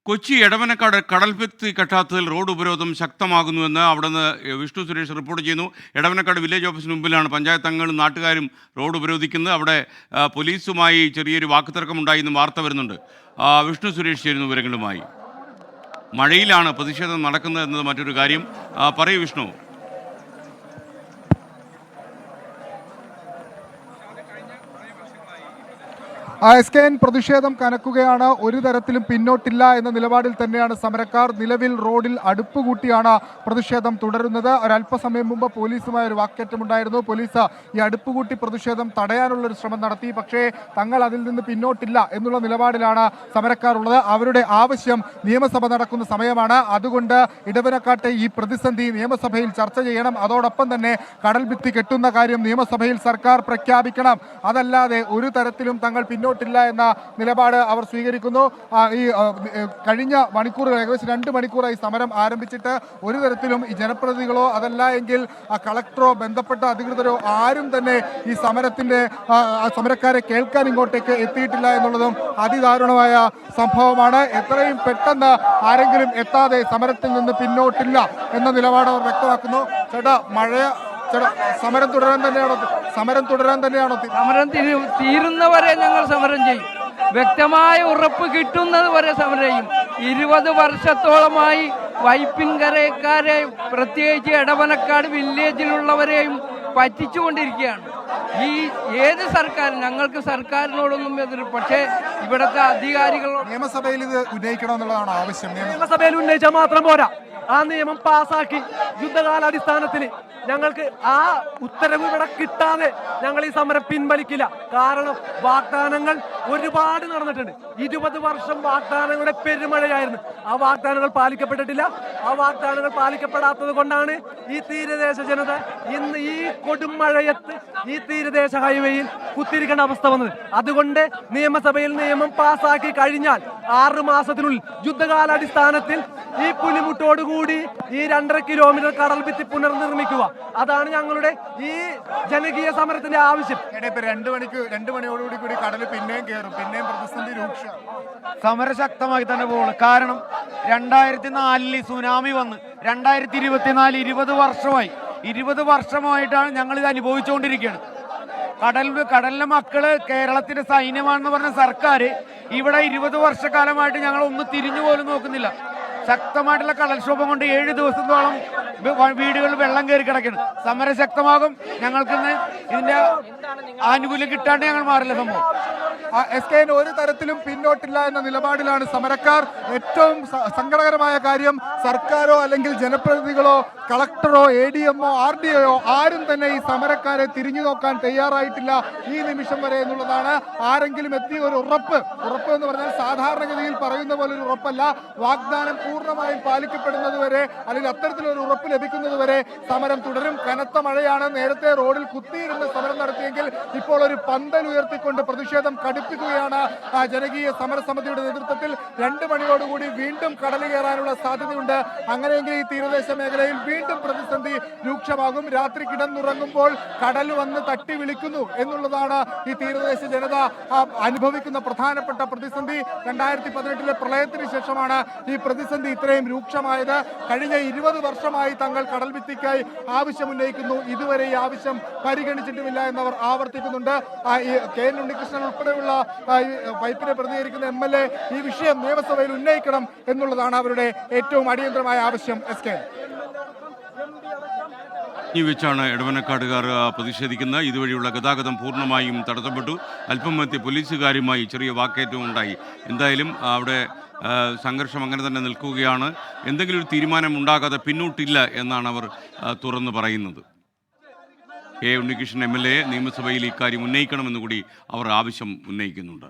Kochi Edavanakkad കടൽഭിത്തി കെട്ടാത്തതിൽ road ഉപരോധം ശക്തമാകുന്നുവെന്ന് അവിടുന്ന് Vishnu Suresh report ചെയ്യുന്നു. എടവനക്കാട് വില്ലേജ് ഓഫീസിന് മുമ്പിലാണ് പഞ്ചായത്ത് അംഗങ്ങളും നാട്ടുകാരും റോഡ് ഉപരോധിക്കുന്നത്. അവിടെ പോലീസുമായി ചെറിയൊരു വാക്കുതർക്കമുണ്ടായി എന്നും വാർത്ത വരുന്നുണ്ട്. വിഷ്ണു സുരേഷ് ചേരുന്നു വിവരങ്ങളുമായി. മഴയിലാണ് പ്രതിഷേധം നടക്കുന്നത് എന്നത് മറ്റൊരു കാര്യം. പറയൂ വിഷ്ണു. SKN പ്രതിഷേധം കനക്കുകയാണ്. ഒരു തരത്തിലും പിന്നോട്ടില്ല എന്ന നിലപാടിൽ തന്നെയാണ് സമരക്കാർ. നിലവിൽ റോഡിൽ അടുപ്പ് കൂട്ടിയാണ് പ്രതിഷേധം തുടരുന്നത്. ഒരല്പസമയം മുമ്പ് പോലീസുമായ ഒരു വാക്കേറ്റമുണ്ടായിരുന്നു. പോലീസ് ഈ അടുപ്പ് കൂട്ടി പ്രതിഷേധം തടയാനുള്ളൊരു ശ്രമം നടത്തി. പക്ഷേ തങ്ങൾ അതിൽ നിന്ന് പിന്നോട്ടില്ല എന്നുള്ള നിലപാടിലാണ് സമരക്കാർ ഉള്ളത്. അവരുടെ ആവശ്യം നിയമസഭ നടക്കുന്ന സമയമാണ്. അതുകൊണ്ട് ഇടവനക്കാട്ടെ ഈ പ്രതിസന്ധി നിയമസഭയിൽ ചർച്ച ചെയ്യണം. അതോടൊപ്പം തന്നെ കടൽ ഭിത്തി കെട്ടുന്ന കാര്യം നിയമസഭയിൽ സർക്കാർ പ്രഖ്യാപിക്കണം. അതല്ലാതെ ഒരു തരത്തിലും തങ്ങൾ പിന്നോട്ടില്ല എന്ന നിലപാട് അവർ സ്വീകരിക്കുന്നു. ഈ കഴിഞ്ഞ മണിക്കൂറുകൾ ഏകദേശം 2 മണിക്കൂറായി സമരം ആരംഭിച്ചിട്ട് ഒരു തരത്തിലും ഈ ജനപ്രതിനിധികളോ അതല്ല എങ്കിൽ കളക്ടറോ ബന്ധപ്പെട്ട അധികൃതരോ ആരും തന്നെ ഈ സമരക്കാരെ കേൾക്കാൻ ഇങ്ങോട്ടേക്ക് എത്തിയിട്ടില്ല എന്നുള്ളതും അതിദാരുണമായ സംഭവമാണ്. എത്രയും പെട്ടെന്ന് ആരെങ്കിലും എത്താതെ സമരത്തിൽ നിന്ന് പിന്നോട്ടില്ല എന്ന നിലപാട് അവർ വ്യക്തമാക്കുന്നു. സമരം തുടരാൻ തന്നെയാണോ? സമരം തീരുന്നവരെ ഞങ്ങൾ സമരം ചെയ്യും. വ്യക്തമായ ഉറപ്പ് കിട്ടുന്നത് വരെ സമരം ചെയ്യും. 20 വർഷത്തോളമായി വൈപ്പിൻകരക്കാരെ പ്രത്യേകിച്ച് എടവനക്കാട് വില്ലേജിലുള്ളവരെയും പറ്റിച്ചുകൊണ്ടിരിക്കുകയാണ് ഈ ഏത് സർക്കാർ. ഞങ്ങൾക്ക് സർക്കാരിനോടൊന്നും എതിർപ്പ്, പക്ഷേ ഇവിടുത്തെ അധികാരികൾ നിയമസഭയിൽ ഇത് ഉന്നയിക്കണമെന്നുള്ളതാണ് ആവശ്യം. നിയമസഭയിൽ ഉന്നയിച്ചാൽ മാത്രം പോരാ, ആ നിയമം പാസാക്കി യുദ്ധകാലാടിസ്ഥാനത്തിൽ ഞങ്ങൾക്ക് ആ ഉത്തരവ് ഇവിടെ കിട്ടാതെ ഞങ്ങൾ ഈ സമരം പിൻവലിക്കില്ല. കാരണം വാഗ്ദാനങ്ങൾ ഒരുപാട് നടന്നിട്ടുണ്ട്. 20 വർഷം വാഗ്ദാനങ്ങളുടെ പെരുമഴയായിരുന്നു. ആ വാഗ്ദാനങ്ങൾ പാലിക്കപ്പെട്ടിട്ടില്ല. ആ വാഗ്ദാനങ്ങൾ പാലിക്കപ്പെടാത്തത് കൊണ്ടാണ് ഈ തീരദേശ ജനത ഇന്ന് ഈ കൊടുമഴയത്ത് ഈ തീരദേശ ഹൈവേയിൽ കുത്തിരിക്കേണ്ട അവസ്ഥ വന്നത്. അതുകൊണ്ട് നിയമസഭയിൽ നിയമം പാസാക്കി കഴിഞ്ഞാൽ 6 മാസത്തിനുള്ളിൽ യുദ്ധകാലാടിസ്ഥാനത്തിൽ ഈ പുലിമുട്ടോടുകൂടി ഈ 2.5 കിലോമീറ്റർ കടൽ ഭിത്തി പുനർനിർമ്മിക്കുക. അതാണ് ഞങ്ങളുടെ ഈ ജനകീയ സമരത്തിന്റെ ആവശ്യം. 2 മണിയോടുകൂടി കൂടി കടൽ പിന്നെയും കയറും, പിന്നെയും പ്രതിസന്ധി രൂക്ഷ. സമരം ശക്തമായി തന്നെ പോകണം. കാരണം 2004 സുനാമി വന്ന് 2024 20 വർഷമായി. 20 വർഷമായിട്ടാണ് ഞങ്ങൾ ഇത് അനുഭവിച്ചുകൊണ്ടിരിക്കുകയാണ്. കടലിലെ മക്കള് കേരളത്തിന്റെ സൈന്യമാണെന്ന് പറഞ്ഞ സർക്കാർ ഇവിടെ 20 വർഷക്കാലമായിട്ട് ഞങ്ങൾ ഒന്ന് തിരിഞ്ഞു പോലും നോക്കുന്നില്ല. ശക്തമായിട്ടുള്ള കടൽക്ഷോഭം കൊണ്ട് 7 ദിവസത്തോളം വീടുകളിൽ വെള്ളം കയറി കിടക്കണം. സമരം ശക്തമാകും. ഞങ്ങൾക്കിന്ന് ഇതിന്റെ ആനുകൂല്യം കിട്ടാണ്ട് ഞങ്ങൾ മാറില്ല. സംഭവം SKN ഒരു തരത്തിലും പിന്നോട്ടില്ല എന്ന നിലപാടിലാണ് സമരക്കാർ. ഏറ്റവും സങ്കടകരമായ കാര്യം സർക്കാരോ അല്ലെങ്കിൽ ജനപ്രതിനിധികളോ കളക്ടറോ ADMO RDO ആരും തന്നെ ഈ സമരക്കാരെ തിരിഞ്ഞു നോക്കാൻ തയ്യാറായിട്ടില്ല ഈ നിമിഷം വരെ എന്നുള്ളതാണ്. ആരെങ്കിലും എത്തിയ ഒരു ഉറപ്പ് എന്ന് പറഞ്ഞാൽ സാധാരണഗതിയിൽ പറയുന്ന പോലെ ഒരു ഉറപ്പല്ല. വാഗ്ദാനം പൂർണ്ണമായും പാലിക്കപ്പെടുന്നത് വരെ അല്ലെങ്കിൽ അത്തരത്തിലൊരു ഉറപ്പ് ലഭിക്കുന്നത് വരെ സമരം തുടരും. കനത്ത മഴയാണ്. നേരത്തെ റോഡിൽ കുത്തിയിരുന്ന് സമരം നടത്തിയെങ്കിൽ ഇപ്പോൾ ഒരു പന്തൽ ഉയർത്തിക്കൊണ്ട് പ്രതിഷേധം കടുപ്പിക്കുകയാണ് ജനകീയ സമരസമിതിയുടെ നേതൃത്വത്തിൽ. 2 മണിയോടുകൂടി വീണ്ടും കടൽ കയറാനുള്ള സാധ്യതയുണ്ട്. അങ്ങനെയെങ്കിൽ ഈ തീരദേശ മേഖലയിൽ വീണ്ടും പ്രതിസന്ധി രൂക്ഷമാകും. രാത്രി കിടന്നുറങ്ങുമ്പോൾ കടൽ വന്ന് തട്ടി വിളിക്കുന്നു എന്നുള്ളതാണ് ഈ തീരദേശ ജനത അനുഭവിക്കുന്ന പ്രധാനപ്പെട്ട പ്രതിസന്ധി. 2018 പ്രളയത്തിന് ശേഷമാണ് ഈ പ്രതിസന്ധി ഇത്രയും രൂക്ഷമായത്. കഴിഞ്ഞ 20 വർഷമായി തങ്ങൾ കടൽ ഭിത്തിക്കായി ആവശ്യം ഉന്നയിക്കുന്നു. ഇതുവരെ ഈ ആവശ്യം പരിഗണിച്ചിട്ടുമില്ല എന്നവർ ആവർത്തിക്കുന്നുണ്ട്. KN ഉണ്ണികൃഷ്ണൻ ഉൾപ്പെടെയുള്ള വൈപ്പിനെ പ്രതികരിക്കുന്ന MLA ഈ വിഷയം നിയമസഭയിൽ ഉന്നയിക്കണം എന്നുള്ളതാണ് അവരുടെ ഏറ്റവും അടിയന്തരമായ ആവശ്യം. ഈ വെച്ചാണ് എടവനക്കാടുകാർ പ്രതിഷേധിക്കുന്നത്. ഇതുവഴിയുള്ള ഗതാഗതം പൂർണ്ണമായും തടസ്സപ്പെട്ടു. അല്പം എത്തിയ പോലീസുകാരുമായി ചെറിയ വാക്കേറ്റവും ഉണ്ടായി. എന്തായാലും അവിടെ സംഘർഷം അങ്ങനെ തന്നെ നിൽക്കുകയാണ്. എന്തെങ്കിലും ഒരു തീരുമാനം ഉണ്ടാകാതെ പിന്നോട്ടില്ല എന്നാണ് അവർ തുറന്നു പറയുന്നത്. ഉണ്ണികൃഷ്ണൻ MLA നിയമസഭയിൽ ഇക്കാര്യം ഉന്നയിക്കണമെന്ന് കൂടി അവർ ആവശ്യം ഉന്നയിക്കുന്നുണ്ട്.